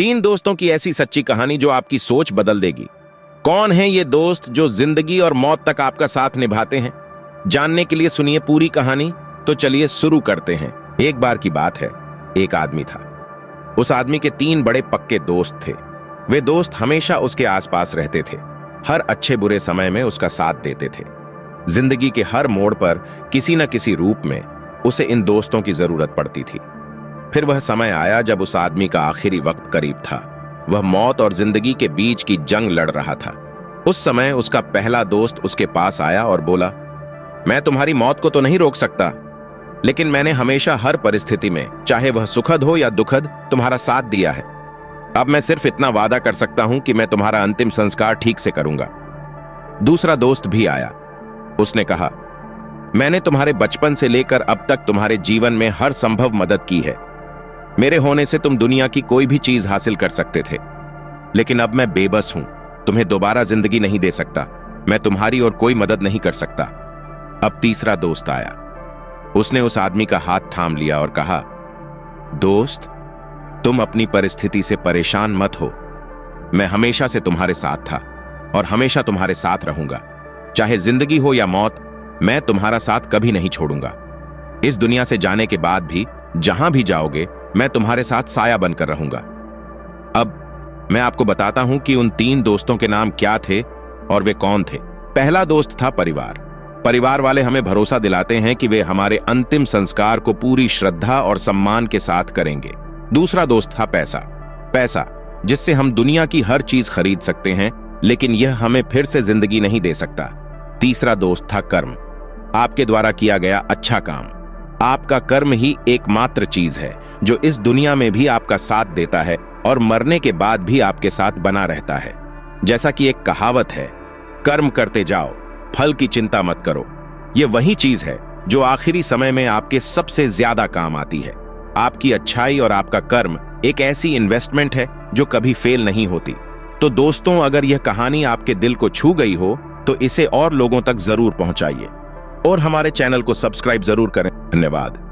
तीन दोस्तों की ऐसी सच्ची कहानी जो आपकी सोच बदल देगी। कौन है ये दोस्त जो जिंदगी और मौत तक आपका साथ निभाते हैं? जानने के लिए सुनिए पूरी कहानी। तो चलिए शुरू करते हैं। एक बार की बात है, एक आदमी था। उस आदमी के तीन बड़े पक्के दोस्त थे। वे दोस्त हमेशा उसके आसपास रहते थे, हर अच्छे बुरे समय में उसका साथ देते थे। जिंदगी के हर मोड़ पर किसी न किसी रूप में उसे इन दोस्तों की जरूरत पड़ती थी। फिर वह समय आया जब उस आदमी का आखिरी वक्त करीब था। वह मौत और जिंदगी के बीच की जंग लड़ रहा था। उस समय उसका पहला दोस्त उसके पास आया और बोला, मैं तुम्हारी मौत को तो नहीं रोक सकता, लेकिन मैंने हमेशा हर परिस्थिति में, चाहे वह सुखद हो या दुखद, तुम्हारा साथ दिया है। अब मैं सिर्फ इतना वादा कर सकता हूं कि मैं तुम्हारा अंतिम संस्कार ठीक से करूंगा। दूसरा दोस्त भी आया। उसने कहा, मैंने तुम्हारे बचपन से लेकर अब तक तुम्हारे जीवन में हर संभव मदद की है। मेरे होने से तुम दुनिया की कोई भी चीज हासिल कर सकते थे, लेकिन अब मैं बेबस हूं, तुम्हें दोबारा जिंदगी नहीं दे सकता। मैं तुम्हारी और कोई मदद नहीं कर सकता। अब तीसरा दोस्त आया। उसने उस आदमी का हाथ थाम लिया और कहा, दोस्त, तुम अपनी परिस्थिति से परेशान मत हो। मैं हमेशा से तुम्हारे साथ था और हमेशा तुम्हारे साथ रहूंगा। चाहे जिंदगी हो या मौत, मैं तुम्हारा साथ कभी नहीं छोड़ूंगा। इस दुनिया से जाने के बाद भी जहां भी जाओगे, मैं तुम्हारे साथ साया बनकर रहूंगा। अब मैं आपको बताता हूं कि उन तीन दोस्तों के नाम क्या थे और वे कौन थे। पहला दोस्त था परिवार। परिवार वाले हमें भरोसा दिलाते हैं कि वे हमारे अंतिम संस्कार को पूरी श्रद्धा और सम्मान के साथ करेंगे। दूसरा दोस्त था पैसा। पैसा जिससे हम दुनिया की हर चीज खरीद सकते हैं, लेकिन यह हमें फिर से जिंदगी नहीं दे सकता। तीसरा दोस्त था कर्म। आपके द्वारा किया गया अच्छा काम। आपका कर्म ही एकमात्र चीज है जो इस दुनिया में भी आपका साथ देता है और मरने के बाद भी आपके साथ बना रहता है। जैसा कि एक कहावत है, कर्म करते जाओ, फल की चिंता मत करो। यह वही चीज है जो आखिरी समय में आपके सबसे ज्यादा काम आती है। आपकी अच्छाई और आपका कर्म एक ऐसी इन्वेस्टमेंट है जो कभी फेल नहीं होती। तो दोस्तों, अगर यह कहानी आपके दिल को छू गई हो तो इसे और लोगों तक जरूर पहुंचाइए और हमारे चैनल को सब्सक्राइब जरूर करें। धन्यवाद।